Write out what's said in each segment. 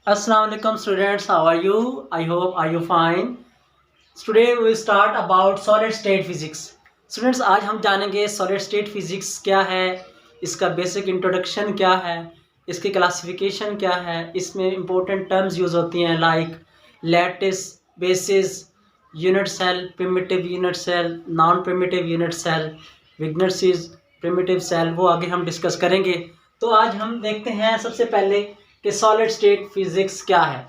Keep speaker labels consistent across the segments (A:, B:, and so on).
A: Assalamu alaikum students, how are you? I hope are you fine. Today we start about solid state physics. Students, आज हम जानेंगे solid state physics क्या है, इसका basic introduction क्या है, इसकी classification क्या है, इसमें important terms use होती हैं like lattice, basis, unit cell, primitive unit cell, non-primitive unit cell, Wigner's primitive cell, वो आगे हम discuss करेंगे. तो आज हम देखते हैं सबसे पहले कि सॉलिड स्टेट फिजिक्स क्या है.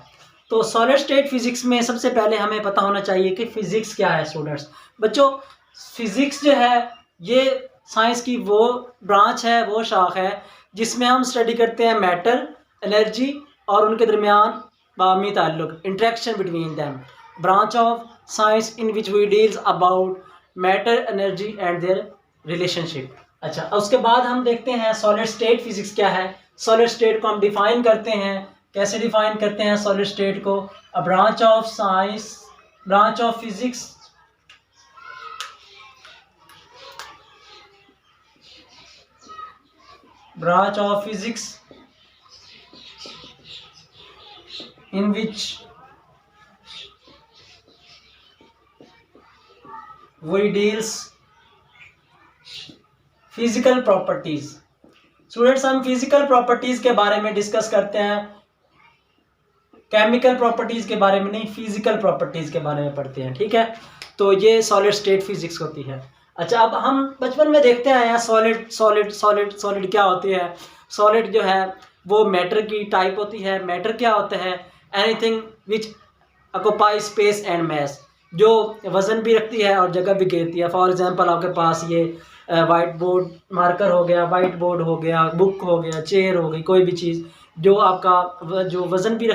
A: तो सॉलिड स्टेट फिजिक्स में सबसे पहले हमें पता होना चाहिए कि फिजिक्स क्या है. स्टूडेंट्स, बच्चों, फिजिक्स जो है ये साइंस की वो ब्रांच है, वो शाख है जिसमें हम स्टडी करते हैं मैटर, एनर्जी और उनके दरमियान बाहमी ताल्लुक, interaction between them. Branch of science in which we deals about matter, energy and their relationship. अच्छा, उसके बाद हम देखते हैं सॉलिड स्टेट फिजिक्स क्या है. सॉलिड स्टेट को हम डिफाइन करते हैं. कैसे डिफाइन करते हैं सॉलिड स्टेट को? A branch of science, branch of physics in which we deals physical properties. Students, हम फिजिकल प्रॉपर्टीज के बारे में डिस्कस करते हैं, केमिकल प्रॉपर्टीज के बारे में नहीं, फिजिकल प्रॉपर्टीज के बारे में पढ़ते हैं. ठीक है, तो ये सॉलिड स्टेट फिजिक्स होती है. अच्छा, अब हम बचपन में देखते आए हैं सॉलिड सॉलिड सॉलिड सॉलिड क्या होती है. सॉलिड जो है वो मैटर की टाइप होती है. मैटर क्या होता है? Anything which occupy space and mess, जो वजन भी रखती है और जगह भी घेरती है. फॉर एग्जांपल, आपके पास ये वाइट बोर्ड मार्कर हो गया, वाइट बोर्ड हो गया, बुक हो गया, चेयर हो गई, कोई भी चीज़ जो आपका जो वज़न भी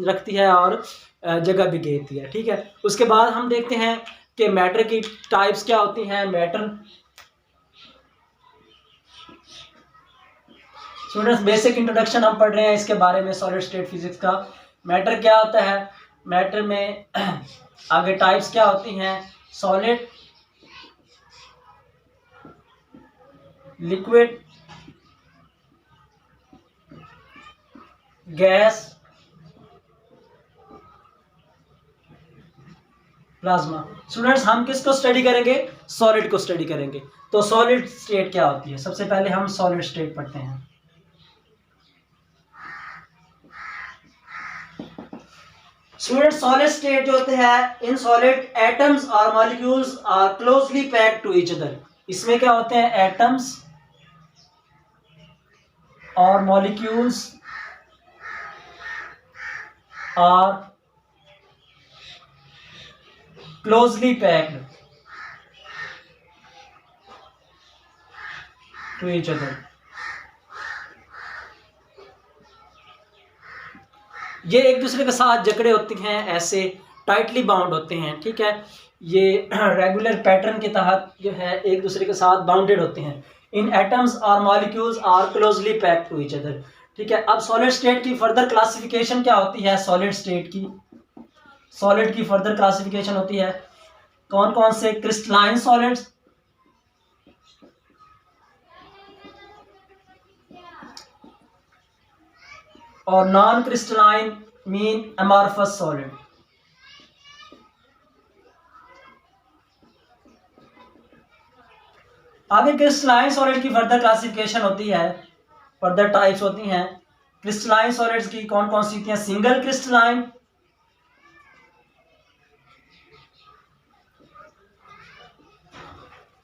A: रखती है और जगह भी घेरती है. ठीक है, उसके बाद हम देखते हैं कि मैटर की टाइप्स क्या होती हैं. मैटर, स्टूडेंट्स, बेसिक इंट्रोडक्शन हम पढ़ रहे हैं इसके बारे में सॉलिड स्टेट फिजिक्स का. मैटर क्या होता है? मैटर में आगे टाइप्स क्या होती हैं? Solid, liquid, gas, plasma. Students, हम किसको स्टडी करेंगे? सॉलिड को स्टडी करेंगे. तो सॉलिड स्टेट क्या होती है? सबसे पहले हम सॉलिड स्टेट पढ़ते हैं. स्टूडेंट्स, सॉलिड स्टेट जो होते हैं, इन सॉलिड एटम्स और molecules are closely packed to each other. इसमें क्या होते हैं? एटम्स और molecules are closely packed to each other. ये एक दूसरे के साथ जकड़े होते हैं, ऐसे टाइटली बाउंड होते हैं. ठीक है, ये रेगुलर पैटर्न के तहत जो है एक दूसरे के साथ बाउंडेड होते हैं. इन एटम्स और molecules are closely packed to each other. ठीक है, अब सॉलिड स्टेट की फर्दर क्लासिफिकेशन क्या होती है? सॉलिड स्टेट की, सॉलिड की फर्दर क्लासिफिकेशन होती है. कौन कौन से? क्रिस्टलाइन सॉलिड्स, और non crystalline mean amorphous solid. आगे क्रिस्टलाइन सॉलिड की फर्दर क्लासिफिकेशन होती है, फर्दर टाइप्स होती हैं. क्रिस्टलाइन सॉलिड्स की कौन कौन सी होती हैं? सिंगल क्रिस्टलाइन,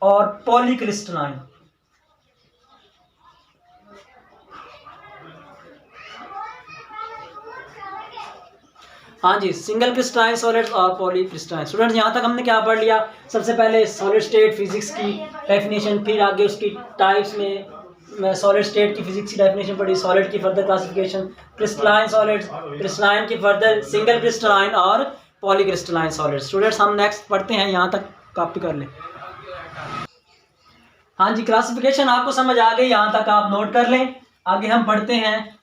A: और पॉलीक्रिस्टलाइन. हाँ जी, सिंगल क्रिस्टलाइन सॉलिड्स और पॉलीक्रिस्टलाइन. स्टूडेंट्स, यहाँ तक हमने क्या पढ़ लिया? सबसे पहले सॉलिड स्टेट फिजिक्स की डेफिनेशन, फिर आगे उसकी टाइप्स में सॉलिड स्टेट की फिजिक्स की डेफिनेशन पढ़ी, सॉलिड की further classification, crystalline solids, crystalline की फर्दर सिंगल क्रिस्टलाइन और पॉलीक्रिस्टलाइन सॉलिड्स. स्टूडेंट्स, हम नेक्स्ट पढ़ते हैं, यहाँ तक कॉपी कर लें. हाँ जी, क्लासिफिकेशन आपको समझ आ गई, यहाँ तक आप नोट कर लें. आगे हम पढ़ते हैं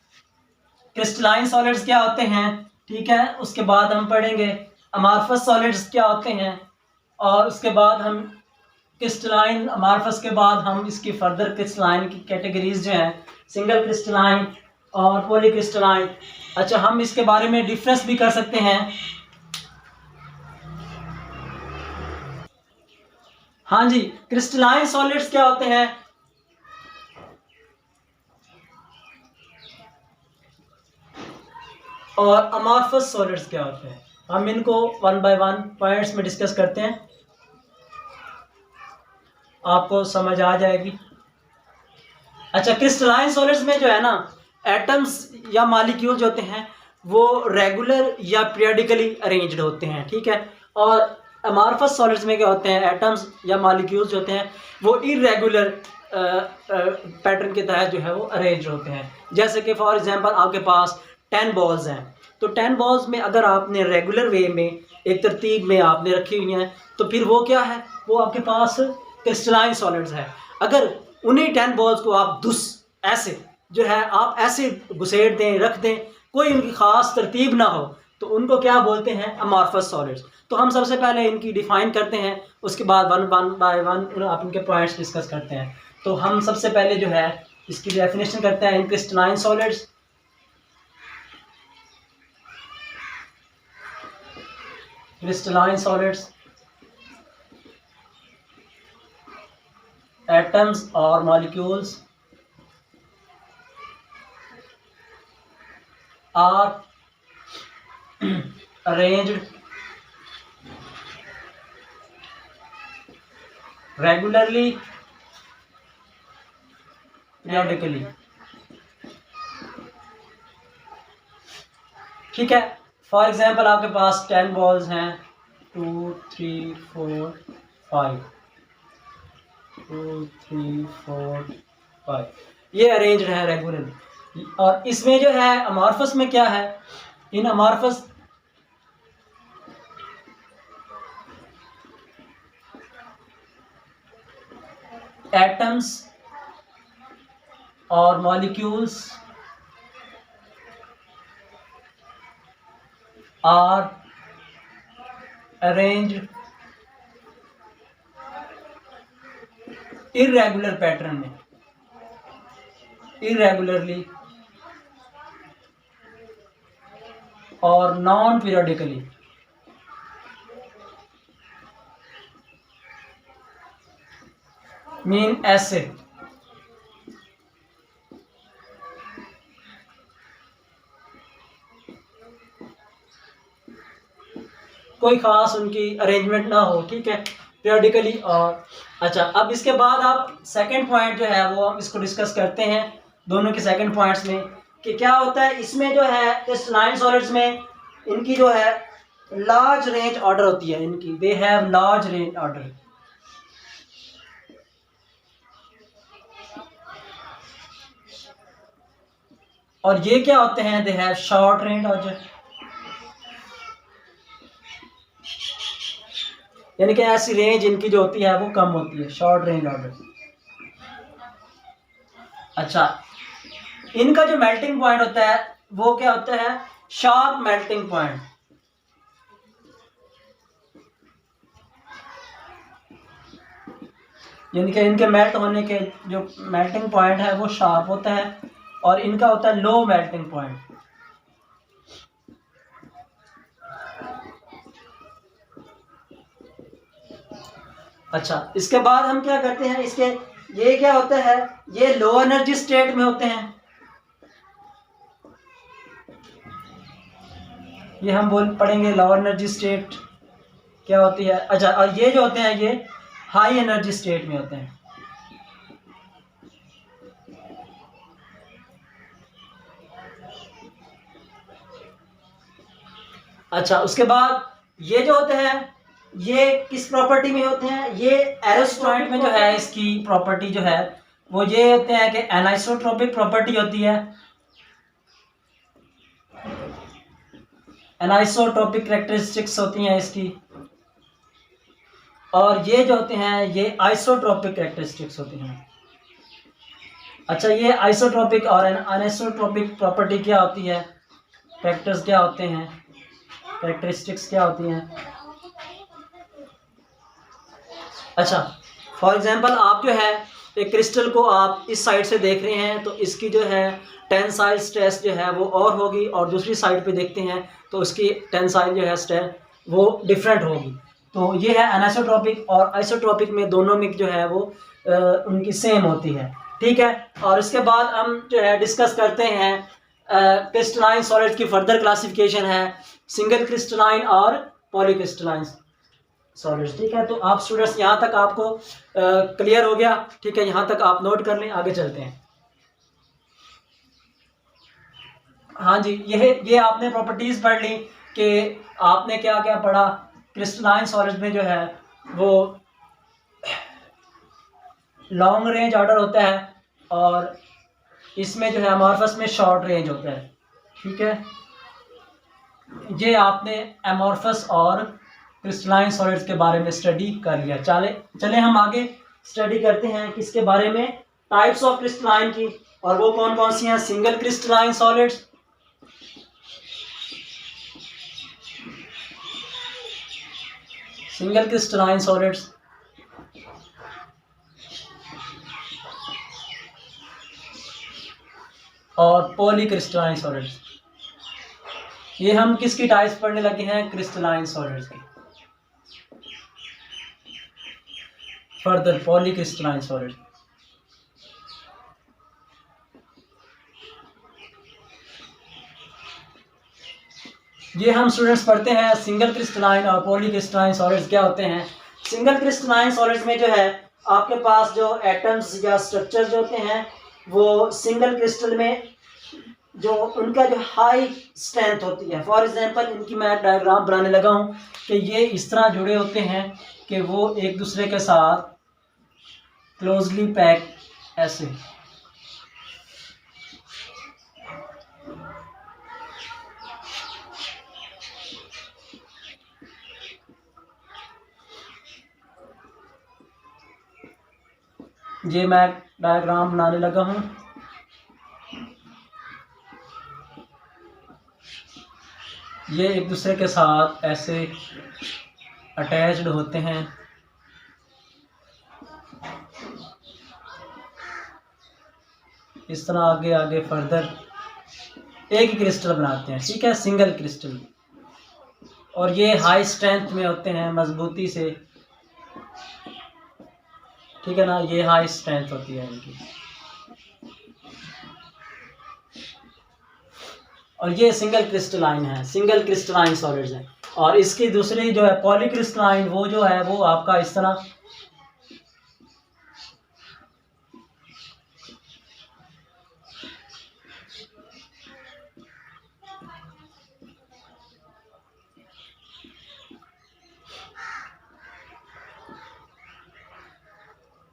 A: क्रिस्टलाइन सॉलिड्स क्या होते हैं. ठीक है, उसके बाद हम पढ़ेंगे अमॉर्फस सॉलिड्स क्या होते हैं, और उसके बाद हम क्रिस्टलाइन अमॉर्फस के बाद हम इसकी फर्दर क्रिस्टलाइन की कैटेगरीज जो हैं, सिंगल क्रिस्टलाइन और पॉलीक्रिस्टलाइन। अच्छा, हम इसके बारे में डिफरेंस भी कर सकते हैं। हाँ जी, क्रिस्टलाइन सॉलिड्स क्या होते हैं? और अमॉर्फस सॉलिड्स क्या होते हैं? हम इनको वन बाय वन पॉइंट्स में डिस्कस करते हैं, आपको समझ आ जाएगी। अच्छा, क्रिस्टलाइन सॉलिड्स में जो है ना, एटम्स या मॉलिक्यूल जो होते हैं वो रेगुलर या पीरियडिकली अरेंज्ड होते हैं, ठीक है। और अमॉर्फस सॉलिड्स में क्या होते हैं, एटम्स या मॉलिक्यूल्स होते हैं वो इरेगुलर पैटर्न के तहत जो है वो अरेंज होते हैं। जैसे कि फॉर एग्जांपल आपके पास 10 बॉल्स हैं, तो 10 बॉल्स में अगर आपने रेगुलर वे में एक तरतीब में आपने रखी हुई हैं, तो फिर वो क्या है, वो आपके पास क्रिस्टलाइन सॉलिड्स है। अगर उन्हीं 10 बॉल्स को आप ऐसे जो है आप ऐसे घुसेड़ दें, रख दें, कोई उनकी ख़ास तरतीब ना हो, तो उनको क्या बोलते हैं, अमॉर्फस सॉलिड्स। तो हम सबसे पहले इनकी डिफ़ाइन करते हैं, उसके बाद वन बाय वन आप इनके पॉइंट्स डिस्कस करते हैं। तो हम सबसे पहले जो है इसकी डेफिनेशन करते हैं in crystalline solids. Crystalline solids, atoms or molecules are arranged regularly, periodically, ठीक है। फॉर एग्जांपल आपके पास 10 बॉल्स हैं, 2 3 4 5, 2 3 4 5, ये अरेंज्ड है रेगुलरली। और इसमें जो है अमॉर्फस में क्या है, इन अमॉर्फस एटम्स और molecules are arranged irregular pattern में, इरेगुलरली और नॉन पीरियडिकली। मीन ऐसे कोई खास उनकी अरेंजमेंट ना हो, ठीक है, पीरियडिकली। और अच्छा, अब इसके बाद आप सेकंड पॉइंट जो है वो हम इसको डिस्कस करते हैं दोनों के सेकंड पॉइंट्स में, कि क्या होता है इसमें जो है क्रिस्टलाइन सॉलिड्स में इनकी जो है लार्ज रेंज ऑर्डर होती है, इनकी they have large range order. और ये क्या होते हैं, they have short range order, यानी कि ऐसी रेंज इनकी जो होती है वो कम होती है, शॉर्ट रेंज ऑर्डर। अच्छा, इनका जो मेल्टिंग पॉइंट होता है वो क्या होता है, शार्प मेल्टिंग पॉइंट। यानी कि इनके मेल्ट होने के जो मेल्टिंग पॉइंट है वो शार्प होता है, और इनका होता है लो मेल्टिंग पॉइंट। अच्छा, इसके बाद हम क्या करते हैं, इसके ये क्या होता है, ये लो एनर्जी स्टेट में होते हैं, ये हम पढ़ेंगे लो एनर्जी स्टेट क्या होती है। अच्छा, और ये जो होते हैं ये हाई एनर्जी स्टेट में होते हैं। अच्छा, उसके बाद ये जो होते हैं ये किस प्रॉपर्टी में होते हैं, ये एरोस्टॉइड में जो है इसकी प्रॉपर्टी जो है वो ये होते हैं कि एनाइसोट्रोपिक प्रॉपर्टी होती है, एनाइसोट्रोपिक कैरेक्टरिस्टिक्स होती हैं इसकी। और ये जो होते हैं ये आइसोट्रोपिक कैरेक्टरिस्टिक्स होती हैं। अच्छा, ये आइसोट्रोपिक और अनिसोट्रोपिक प्रॉपर्टी क्या होती है, फैक्टर्स क्या होते हैं, कैरेक्टरिस्टिक्स क्या होती हैं। अच्छा, फॉर एग्जांपल आप जो है एक क्रिस्टल को आप इस साइड से देख रहे हैं तो इसकी जो है टेंसाइल स्ट्रेस जो है वो और होगी, और दूसरी साइड पे देखते हैं तो उसकी टेंसाइल जो है स्ट्रेस वो डिफरेंट होगी। तो ये है एनिसोट्रॉपिक, और आइसोट्रॉपिक में दोनों में जो है वो उनकी सेम होती है, ठीक है। और इसके बाद हम जो है डिस्कस करते हैं क्रिस्टलाइन सॉलिड्स की फर्दर क्लासिफिकेशन है सिंगल क्रिस्टलाइन और पॉलीक्रिस्टलाइन सॉलिड्स, ठीक है। तो आप स्टूडेंट्स यहाँ तक आपको क्लियर हो गया, ठीक है, यहाँ तक आप नोट कर लें, आगे चलते हैं। हाँ जी, ये आपने प्रॉपर्टीज पढ़ ली कि आपने क्या क्या पढ़ा। क्रिस्टलाइन सॉलिड्स में जो है वो लॉन्ग रेंज ऑर्डर होता है, और इसमें जो है अमॉर्फस में शॉर्ट रेंज होता है, ठीक है। ये आपने अमॉर्फस और क्रिस्टलाइन सॉलिड्स के बारे में स्टडी कर लिया। चले हम आगे स्टडी करते हैं किसके बारे में, टाइप्स ऑफ क्रिस्टलाइन की, और वो कौन कौन सी हैं। Single crystalline solids, single crystalline solids, और पॉलीक्रिस्टलाइन सॉलिड्स। ये हम किसकी टाइप्स पढ़ने लगे हैं, क्रिस्टलाइन सॉलिड्स की। फर्दर पॉलीक्रिस्टलाइन सॉलिड, ये हम स्टूडेंट्स पढ़ते हैं सिंगल क्रिस्टलाइन और पॉलीक्रिस्टलाइन सॉलिड्स क्या होते हैं। सिंगल क्रिस्टलाइन सॉलिड्स में जो है आपके पास जो एटम्स या स्ट्रक्चर जो होते हैं वो सिंगल क्रिस्टल में जो उनका जो हाई स्ट्रेंथ होती है। फॉर एग्जांपल इनकी मैं डायग्राम बनाने लगा हूँ कि ये इस तरह जुड़े होते हैं कि वो एक दूसरे के साथ क्लोजली पैक ऐसे। ये मैं डायग्राम बनाने लगा हूँ। ये एक दूसरे के साथ ऐसे अटैच्ड होते हैं। इस तरह आगे आगे फर्दर एक ही क्रिस्टल बनाते हैं, ठीक है, सिंगल क्रिस्टल। और ये हाई स्ट्रेंथ में होते हैं, मजबूती से, ठीक है ना, ये हाई स्ट्रेंथ होती है इनकी। और ये सिंगल क्रिस्टलाइन है, सिंगल क्रिस्टलाइन सॉलिड्स है। और इसकी दूसरी जो है पॉलीक्रिस्टलाइन, वो जो है वो आपका इस तरह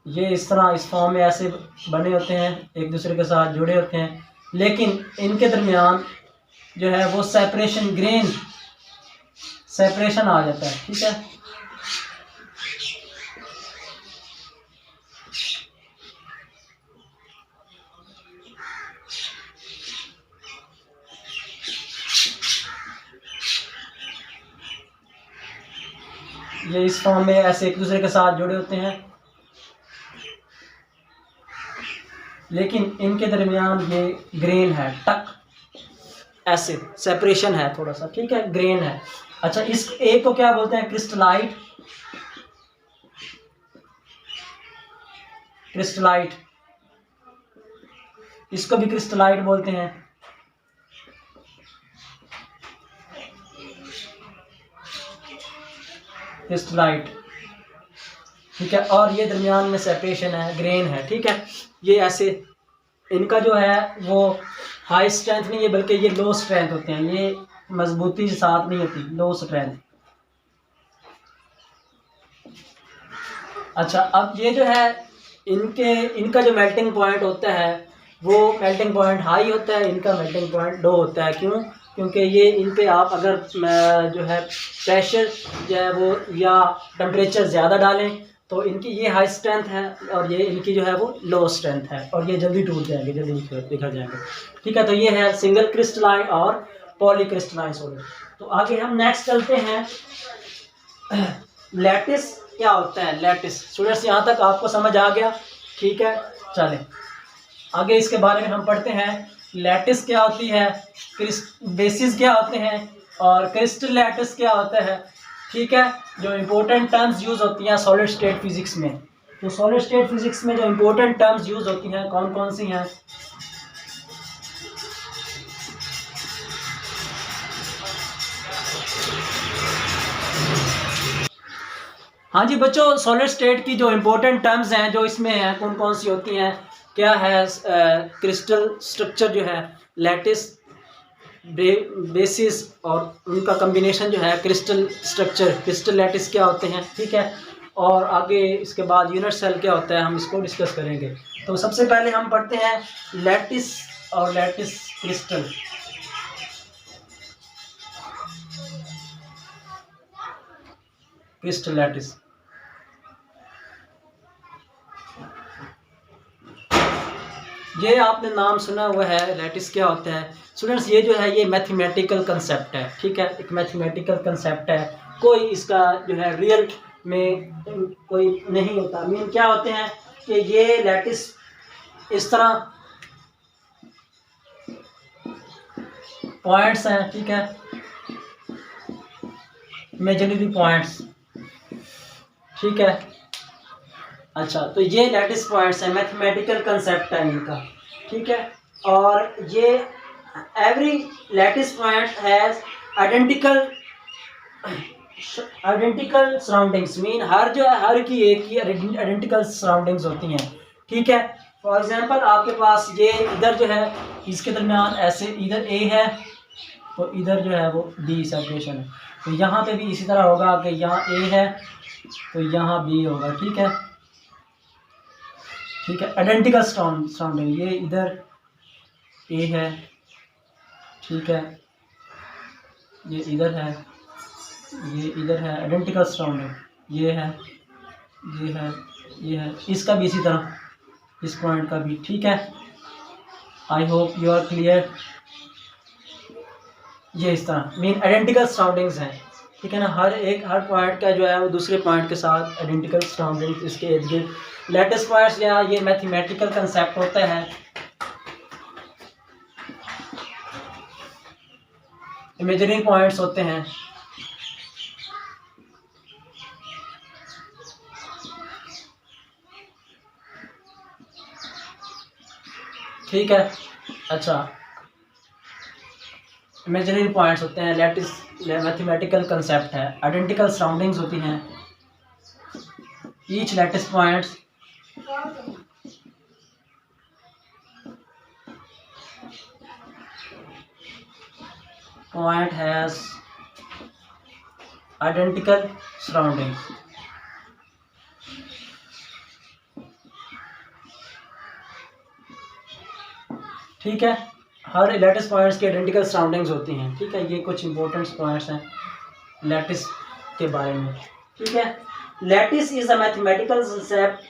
A: ये इस तरह इस फॉर्म में ऐसे बने होते हैं, एक दूसरे के साथ जुड़े होते हैं, लेकिन इनके दरमियान जो है वो सेपरेशन, ग्रेन सेपरेशन आ जाता है, ठीक है। ये इस फॉर्म में ऐसे एक दूसरे के साथ जुड़े होते हैं, लेकिन इनके दरमियान ये ग्रेन है, टक ऐसे सेपरेशन है थोड़ा सा, ठीक है, ग्रेन है। अच्छा, इस एक को क्या बोलते हैं, क्रिस्टलाइट, क्रिस्टलाइट, इसको भी क्रिस्टलाइट बोलते हैं। क्रिस्टलाइट, ठीक है। और ये दरमियान में सेपरेशन है, ग्रेन है, ठीक है। ये ऐसे इनका जो है वो हाई स्ट्रेंथ नहीं है, बल्कि ये लो स्ट्रेंथ होते हैं, ये मजबूती के साथ नहीं होती, लो स्ट्रेंथ। अच्छा, अब ये जो है इनका जो मेल्टिंग पॉइंट होता है वो मेल्टिंग पॉइंट हाई होता है, इनका मेल्टिंग पॉइंट लो होता है। क्यों? क्योंकि ये इन पे आप अगर जो है प्रेशर जो है वो या टेम्परेचर ज़्यादा डालें तो इनकी ये हाई स्ट्रेंथ है और ये इनकी जो है वो लो स्ट्रेंथ है, और ये जल्दी टूट जाएंगे, जल्दी बिखर जाएंगे, ठीक है। तो ये है सिंगल क्रिस्टलाइन और पॉलीक्रिस्टलाइन सॉलिड। तो आगे हम नेक्स्ट चलते हैं, लैटिस क्या होता है। लैटिस स्टूडेंट्स यहाँ तक आपको समझ आ गया ठीक है, चलें आगे इसके बारे में हम पढ़ते हैं। लैटिस क्या होती है, बेसिस क्या होते हैं और क्रिस्टल लैटिस क्या होता है। ठीक है, जो इम्पोर्टेंट टर्म्स यूज़ होती हैं सॉलिड स्टेट फिजिक्स में, तो सॉलिड स्टेट फिजिक्स में जो इम्पोर्टेंट टर्म्स यूज़ होती हैं कौन कौन सी हैं। हाँ जी बच्चों, सॉलिड स्टेट की जो इम्पोर्टेंट टर्म्स हैं जो इसमें हैं कौन कौन सी होती हैं, क्या है, क्रिस्टल स्ट्रक्चर जो है, लैटिस, बेसिस और उनका कम्बिनेशन जो है क्रिस्टल स्ट्रक्चर, क्रिस्टल लैटिस क्या होते हैं। ठीक है, और आगे इसके बाद यूनिट सेल क्या होता है हम इसको डिस्कस करेंगे। तो सबसे पहले हम पढ़ते हैं लैटिस और लैटिस क्रिस्टल। क्रिस्टल लैटिस, ये आपने नाम सुना हुआ है, लैटिस क्या होता है स्टूडेंट्स, ये जो है ये मैथमेटिकल कंसेप्ट है। ठीक है, एक मैथमेटिकल कंसेप्ट है, कोई इसका जो है रियल में कोई नहीं होता। मीन क्या होते हैं कि ये लैटिस इस तरह पॉइंट्स हैं। ठीक है, इमेजिनरी पॉइंट्स। ठीक है, अच्छा, तो ये लैटिस पॉइंट्स हैं, मैथमेटिकल कंसेप्ट है इनका। ठीक है, और ये every lattice point has identical surroundings. Mean हर जो है हर की एक ही आइडेंटिकल सराउंडिंग्स होती हैं। ठीक है, फॉर एग्जांपल आपके पास ये इधर जो है इसके दरमियान ऐसे इधर ए है तो इधर जो है वो डी सेपरेशन है, तो यहाँ पे भी इसी तरह होगा कि यहाँ ए है तो यहाँ बी होगा। ठीक है, ठीक है, आइडेंटिकल सराउंडिंग, ये इधर ए है। ठीक है, ये इधर है, ये इधर है, आइडेंटिकल सराउंडिंग, ये है, ये है, ये है, इसका भी इसी तरह, इस पॉइंट का भी। ठीक है, I hope you are clear. ये इस तरह मीन आइडेंटिकल सराउंडिंग्स हैं। ठीक है ना, हर पॉइंट का जो है वो दूसरे पॉइंट के साथ आइडेंटिकल सराउंडिंग्स इसके इर्द गिर्द। लेटेस्ट पॉइंट्स या ये मैथमेटिकल कंसेप्ट होता है, इमेजिनरी पॉइंट्स होते हैं। ठीक है, अच्छा, इमेजिनरी पॉइंट्स होते हैं, लैटिस मैथमेटिकल कंसेप्ट है, आइडेंटिकल सराउंडिंग्स होती हैं। Each lattice points point has identical surroundings। ठीक है, हर लैटिस पॉइंट्स की आइडेंटिकल सराउंडिंग्स होती हैं। ठीक है, ये कुछ इंपॉर्टेंट पॉइंट्स हैं लैटिस के बारे में। ठीक है, lattice is a mathematical concept,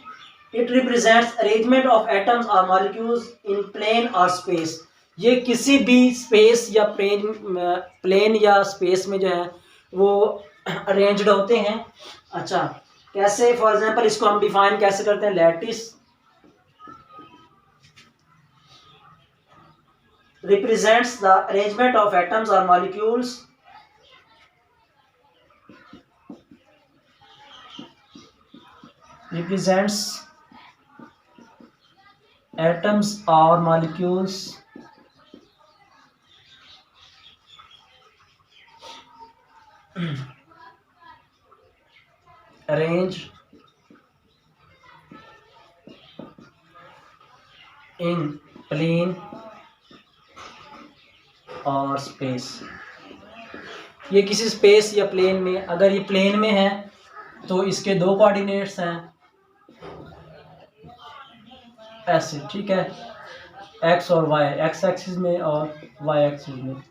A: it represents arrangement of atoms और मॉलिक्यूल्स इन प्लेन और स्पेस। ये किसी भी स्पेस या प्लेन या स्पेस में जो है वो अरेंज्ड होते हैं। अच्छा, कैसे, फॉर एग्जांपल इसको हम डिफाइन कैसे करते हैं, lattice represents the arrangement of atoms or molecules represents atoms or molecules arranged in plane और स्पेस। ये किसी स्पेस या प्लेन में, अगर ये प्लेन में है तो इसके दो कोऑर्डिनेट्स हैं ऐसे। ठीक है, एक्स और वाई, एक्स एक्सिस में और वाई एक्सिस में।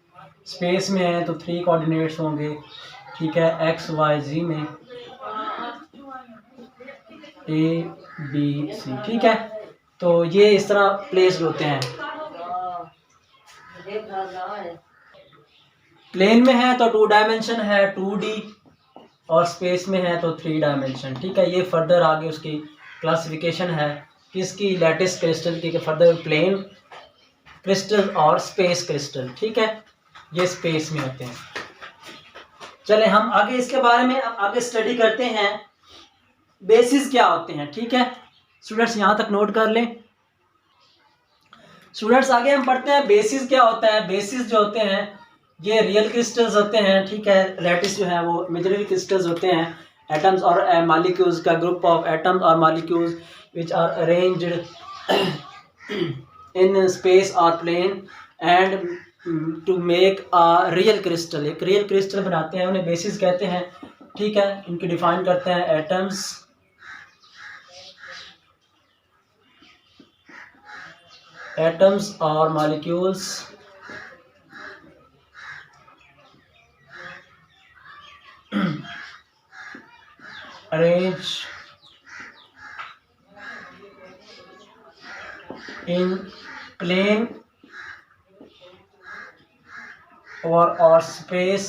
A: स्पेस में है तो 3 कोऑर्डिनेट्स होंगे। ठीक है, एक्स वाई जी में, ए बी सी। ठीक है, तो ये इस तरह प्लेस्ड होते हैं। प्लेन में है तो 2 डायमेंशन है 2D, और स्पेस में है तो 3 डायमेंशन। ठीक है, ये फर्दर आगे उसकी क्लासिफिकेशन है। किसकी, लैटिस क्रिस्टल की, फर्दर प्लेन क्रिस्टल और स्पेस क्रिस्टल। ठीक है, ये स्पेस में होते हैं। चले हम आगे इसके बारे में आगे स्टडी करते हैं, बेसिस क्या होते हैं। ठीक है स्टूडेंट्स, यहां तक नोट कर लें। स्टूडेंट्स आगे हम पढ़ते हैं बेसिस क्या होता है। बेसिस जो होते हैं ये रियल क्रिस्टल्स होते हैं। ठीक है, लैटिस जो है वो इमेजिनरी क्रिस्टल्स होते हैं, एटम्स और मॉलिक्यूल्स का ग्रुप ऑफ एटम्स और molecules which are arranged in space और plane and to make a real crystal. एक रियल क्रिस्टल बनाते हैं, उन्हें बेसिस कहते हैं। ठीक है, इनकी डिफाइन करते हैं एटम्स, एटम्स और molecules arrange in plane or space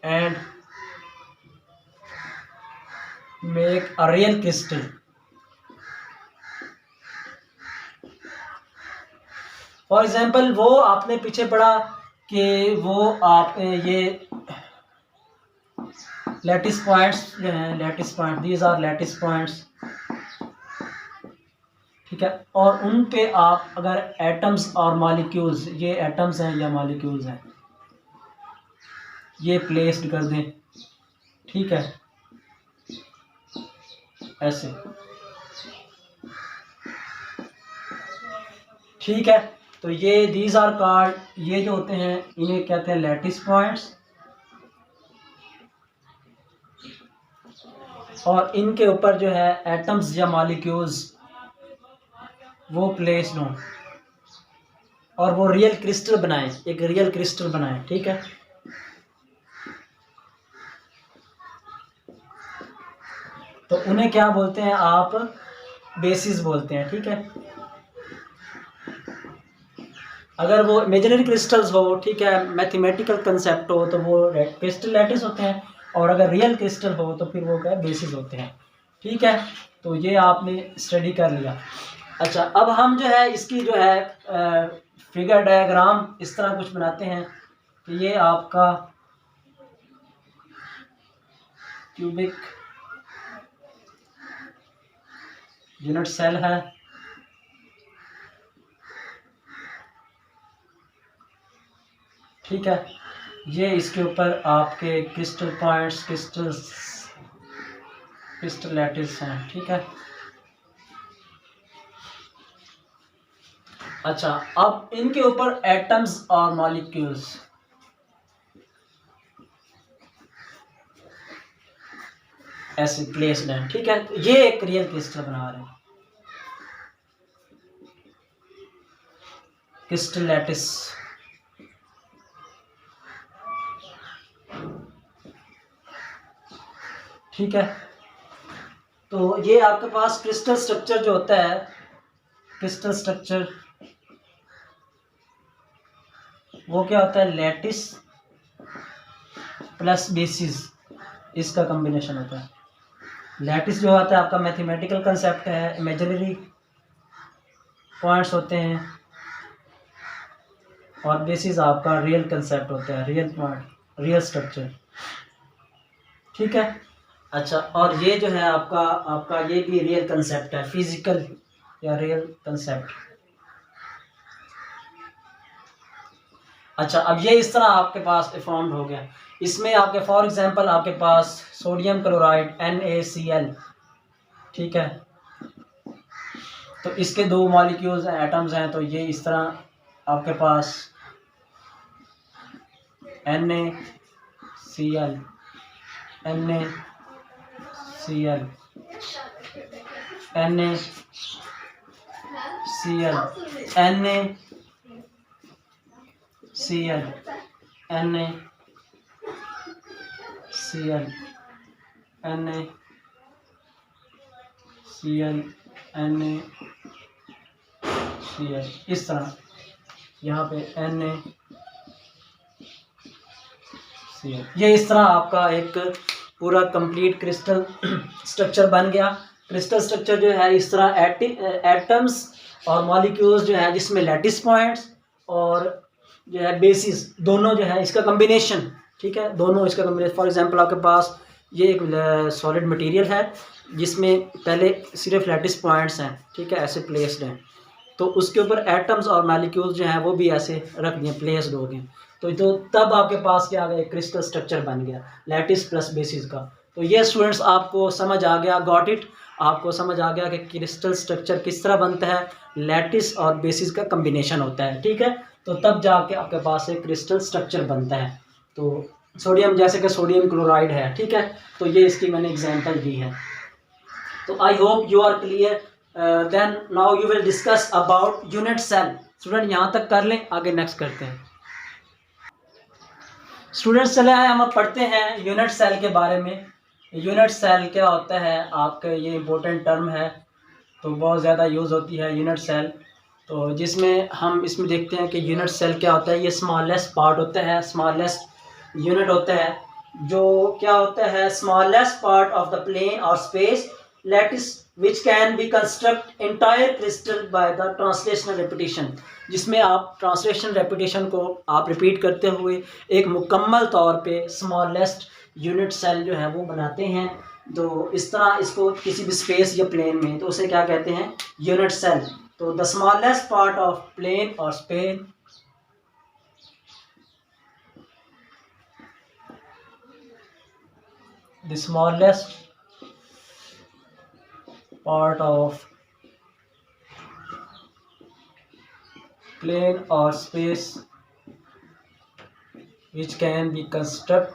A: and make a real crystal। For example वो आपने पीछे पढ़ा कि वो आप ये लैटिस पॉइंट्स जो हैं, lattice point, these are lattice points. ठीक है, और उन पे आप अगर एटम्स और मॉलिक्यूल्स, ये एटम्स हैं या मॉलिक्यूल्स हैं, ये प्लेस्ड कर दें। ठीक है, ऐसे। ठीक है, तो ये दीज आर कॉल्ड, ये जो होते हैं इन्हें कहते हैं लैटिस पॉइंट्स, और इनके ऊपर जो है एटम्स या मॉलिक्यूल्स वो प्लेस्ड हों और वो रियल क्रिस्टल बनाएं, एक रियल क्रिस्टल बनाएं। ठीक है, तो उन्हें क्या बोलते हैं आप, बेसिस बोलते हैं। ठीक है, अगर वो इमेजिनरी क्रिस्टल्स हो, ठीक है, मैथमेटिकल कंसेप्ट हो, तो वो क्रिस्टल लैटिस होते हैं, और अगर रियल क्रिस्टल हो तो फिर वो क्या है, बेसिस होते हैं। ठीक है, तो ये आपने स्टडी कर लिया। अच्छा, अब हम जो है इसकी जो है फिगर डायग्राम इस तरह कुछ बनाते हैं कि ये आपका क्यूबिक यूनिट सेल है। ठीक है, ये इसके ऊपर आपके क्रिस्टल पॉइंट्स, क्रिस्टल लैटिस हैं। ठीक है, अच्छा, अब इनके ऊपर एटम्स और मॉलिक्यूल्स ऐसे प्लेस्ड हैं। ठीक है, तो ये एक रियल क्रिस्टल बना रहे हैं, क्रिस्टल लैटिस। ठीक है, तो ये आपके पास क्रिस्टल स्ट्रक्चर जो होता है, क्रिस्टल स्ट्रक्चर वो क्या होता है, लैटिस प्लस बेसिस, इसका कॉम्बिनेशन होता है। लैटिस जो होता है आपका मैथमेटिकल कंसेप्ट है, इमेजिनरी पॉइंट्स होते हैं, और बेसिस आपका रियल कंसेप्ट होता है, रियल पॉइंट, रियल स्ट्रक्चर। ठीक है, अच्छा, और ये जो है आपका ये भी रियल कंसेप्ट है, फिजिकल या रियल कंसेप्ट। अच्छा, अब ये इस तरह आपके पास फॉर्म्ड हो गया। इसमें आपके फॉर एग्जांपल आपके पास सोडियम क्लोराइड NaCl। ठीक है, तो इसके दो मॉलिक्यूल्स हैं, एटम्स हैं, तो ये इस तरह आपके पास NaCl, NaCl, NaCl, NaCl, NaCl, NaCl, NaCl, इस तरह यहाँ पे NaCl। ये इस तरह आपका एक पूरा कंप्लीट क्रिस्टल स्ट्रक्चर बन गया। क्रिस्टल स्ट्रक्चर जो है इस तरह एटम्स और मॉलिक्यूल्स जो है जिसमें लैटिस पॉइंट्स और जो है बेसिस दोनों जो है इसका कम्बिनेशन, ठीक है, दोनों इसका कम्बिनेशन। फॉर एग्जांपल आपके पास ये एक सॉलिड मटेरियल है जिसमें पहले सिर्फ लैटिस पॉइंट्स हैं, ठीक है, ऐसे प्लेस्ड हैं, तो उसके ऊपर एटम्स और मॉलिक्यूल्स जो हैं वो भी ऐसे रख दिए, प्लेस्ड हो गए, तो तब आपके पास क्या आ गया, क्रिस्टल स्ट्रक्चर बन गया लैटिस प्लस बेसिस का। तो ये स्टूडेंट्स आपको समझ आ गया, गॉट इट, आपको समझ आ गया कि क्रिस्टल स्ट्रक्चर किस तरह बनता है, लैटिस और बेसिस का कम्बिनेशन होता है, ठीक है, तो तब जाके आपके पास एक क्रिस्टल स्ट्रक्चर बनता है। तो सोडियम, जैसे कि सोडियम क्लोराइड है, ठीक है, तो ये इसकी मैंने एग्जांपल दी है। तो I hope you are clear. Then now you will discuss about unit cell. Student यहाँ तक कर लें, आगे नेक्स्ट करते हैं। स्टूडेंट्स चले आए, हम अब पढ़ते हैं यूनिट सेल के बारे में। यूनिट सेल क्या होता है, आपके ये इम्पोर्टेंट टर्म है, तो बहुत ज़्यादा यूज़ होती है यूनिट सेल। तो जिसमें हम इसमें देखते हैं कि यूनिट सेल क्या होता है, ये स्मॉलेस्ट पार्ट होता है, स्मॉलेस्ट यूनिट होता है, जो क्या होता है, smallest part of the plane और space lattice which can be construct entire crystal by the translational repetition, जिसमें आप ट्रांसलेशन रेपिटेशन को आप रिपीट करते हुए एक मुकम्मल तौर पे स्मॉलेस्ट यूनिट सेल जो है वो बनाते हैं। तो इस तरह इसको किसी भी स्पेस या प्लेन में, तो उसे क्या कहते हैं, यूनिट सेल। तो the smallest part of plane और space the smallest part of plane or space which can be constructed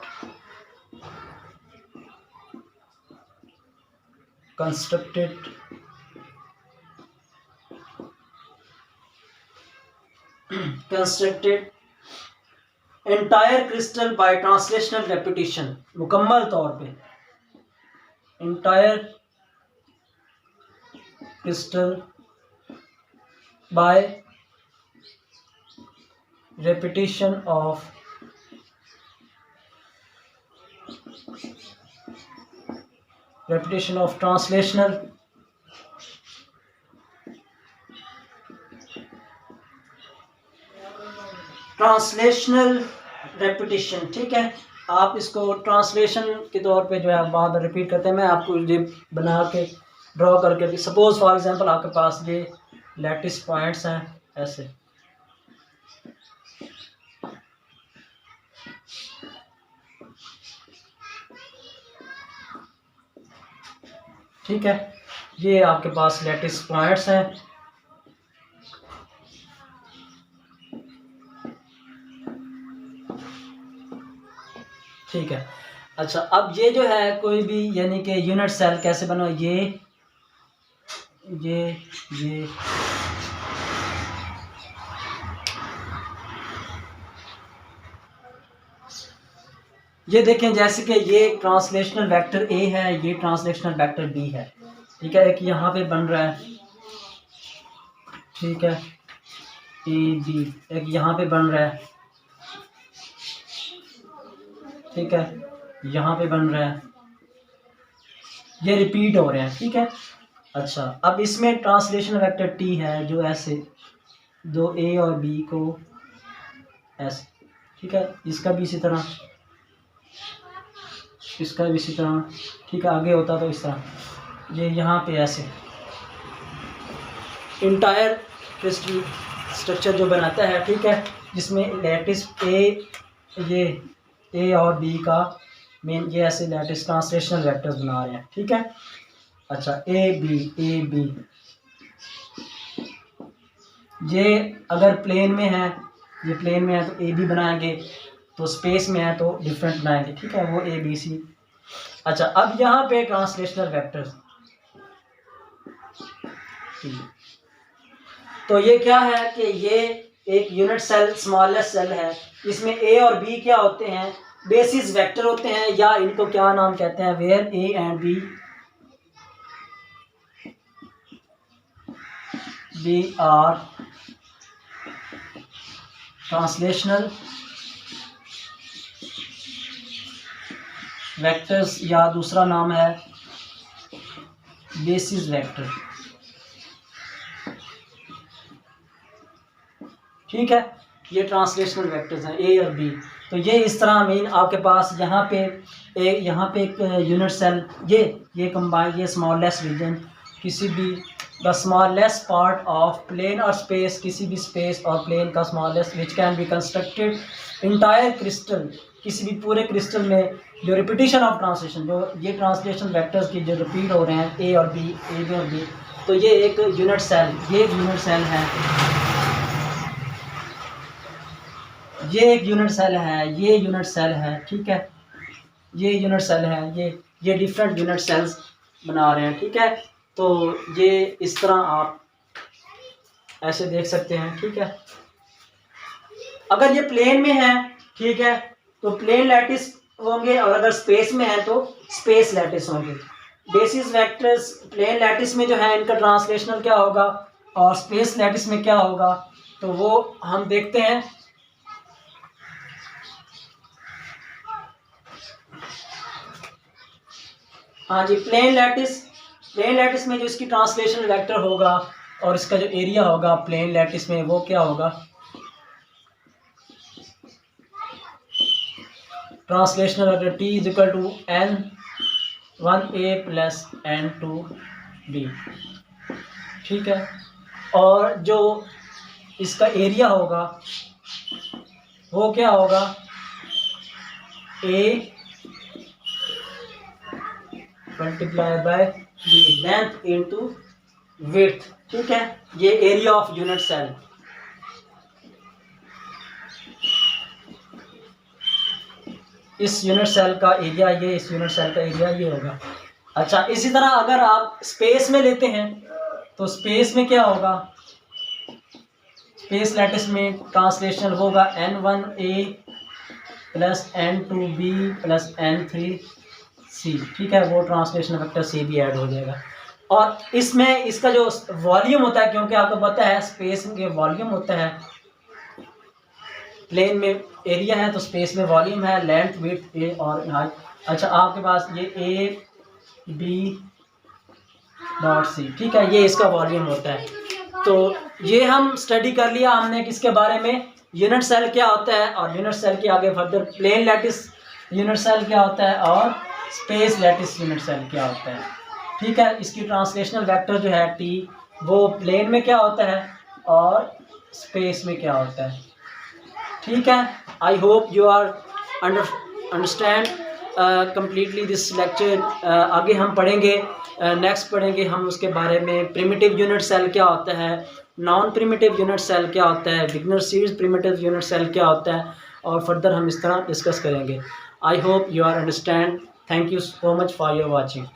A: entire crystal by translational repetition, मुकम्मल तौर पे entire crystal by repetition of translational repetition, ठीक है, आप इसको translation के तौर पे जो है बार बार रिपीट करते हैं। मैं आपको ये बना के ड्रॉ करके, सपोज फॉर एग्जांपल आपके पास ये लैटिस पॉइंट्स हैं ऐसे, ठीक है, ये आपके पास लैटिस पॉइंट्स हैं, ठीक है। अच्छा, अब ये जो है कोई भी यानी कि यूनिट सेल कैसे बना, ये देखें, जैसे कि ये ट्रांसलेशनल वेक्टर ए है, ये ट्रांसलेशनल वेक्टर बी है, ठीक है, एक यहाँ पे बन रहा है, ठीक है, ए बी, एक यहाँ पे बन रहा है, ठीक है, यहाँ पे बन रहा है, ये रिपीट हो रहे हैं, ठीक है। अच्छा, अब इसमें ट्रांसलेशन वेक्टर टी है जो ऐसे दो ए और बी को ऐसे, ठीक है, इसका भी इसी तरह, इसका भी इसी तरह, ठीक है, आगे होता तो इस तरह, ये यहाँ पे ऐसे इंटायर क्रिस्टल स्ट्रक्चर जो बनाता है, ठीक है, जिसमें लैटिस ये ए और बी का मेन, ये ऐसे लैटिस ट्रांसलेशनल वेक्टर्स बना रहे हैं, ठीक है। अच्छा, ए बी, ये अगर प्लेन में है, ये प्लेन में है तो ए बी बनाएंगे, तो स्पेस में है तो डिफरेंट बनाएंगे, ठीक है, वो ए बी सी। अच्छा, अब यहाँ पे ट्रांसलेशनल वेक्टर्स, तो ये क्या है कि ये एक यूनिट सेल, स्मॉलेस्ट सेल है, इसमें ए और बी क्या होते हैं, बेसिस वेक्टर होते हैं, या इनको क्या नाम कहते हैं, where A and B are translational vectors, या दूसरा नाम है बेसिस वेक्टर। ठीक है, ये ट्रांसलेशनल वेक्टर्स हैं ए और बी। तो ये इस तरह मीन आपके पास यहाँ पे एक यूनिट सेल, ये कंबाइन, ये स्मॉलेस्ट रीजन, किसी भी the smallest part of plane और स्पेस, किसी भी स्पेस और प्लेन का smallest, which can be constructed entire crystal, किसी भी पूरे क्रिस्टल में जो रिपीटिशन ऑफ ट्रांसलेशन, जो ये ट्रांसलेशन वेक्टर्स की जो रिपीट हो रहे हैं ए और बी, ए बी और बी, तो ये एक यूनिट सेल, ये एक यूनिट सेल है, ये एक यूनिट सेल है, ये यूनिट सेल है। ठीक है, ये यूनिट सेल है, ये डिफरेंट यूनिट सेल्स बना रहे हैं। ठीक है, तो ये इस तरह आप ऐसे देख सकते हैं। ठीक है, अगर ये प्लेन में है, ठीक है, तो प्लेन लैटिस होंगे, और अगर स्पेस में है तो स्पेस लैटिस होंगे। बेसिस वेक्टर्स प्लेन लैटिस में जो है इनका ट्रांसलेशनल क्या होगा और स्पेस लैटिस में क्या होगा, तो वो हम देखते हैं। हाँ जी, प्लेन लैटिस में जो इसकी ट्रांसलेशन वेक्टर होगा और इसका जो एरिया होगा प्लेन लैटिस में, वो क्या होगा, translational vector T is equal to n1a plus n2b। ठीक है, और जो इसका एरिया होगा वो क्या होगा, a multiply by the length into width. ठीक है, ये एरिया ऑफ यूनिट सेल। इस यूनिट सेल का एरिया ये, इस यूनिट सेल का एरिया ये होगा। अच्छा, इसी तरह अगर आप स्पेस में लेते हैं तो स्पेस में क्या होगा, स्पेस लैटिस में ट्रांसलेशन होगा n1a plus n2b plus n3c। ठीक है, वो ट्रांसलेशन वेक्टर से भी ऐड हो जाएगा। और इसमें इसका जो वॉल्यूम होता है, क्योंकि आपको पता है स्पेस में वॉल्यूम होता है, प्लेन में एरिया है तो स्पेस में वॉल्यूम है, लेंथ विड्थ ए और हाइट। अच्छा, आपके पास ये ए बी डॉट सी, ठीक है, ये इसका वॉल्यूम होता है। तो ये हम स्टडी कर लिया हमने किसके बारे में, यूनिट सेल क्या होता है, और यूनिट सेल के आगे further plane lattice unit cell क्या होता है और स्पेस लैटिस यूनिट सेल क्या होता है। ठीक है, इसकी ट्रांसलेशनल वेक्टर जो है टी, वो प्लेन में क्या होता है और स्पेस में क्या होता है। ठीक है, I hope you are understand completely this lecture. आगे हम पढ़ेंगे, नेक्स्ट पढ़ेंगे हम उसके बारे में, प्रिमिटिव यूनिट सेल क्या होता है, नॉन प्रिमिटिव यूनिट सेल क्या होता है, beginner series primitive unit cell क्या होता है, और फर्दर हम इस तरह डिस्कस करेंगे। I hope you are understand. Thank you so much for your watching.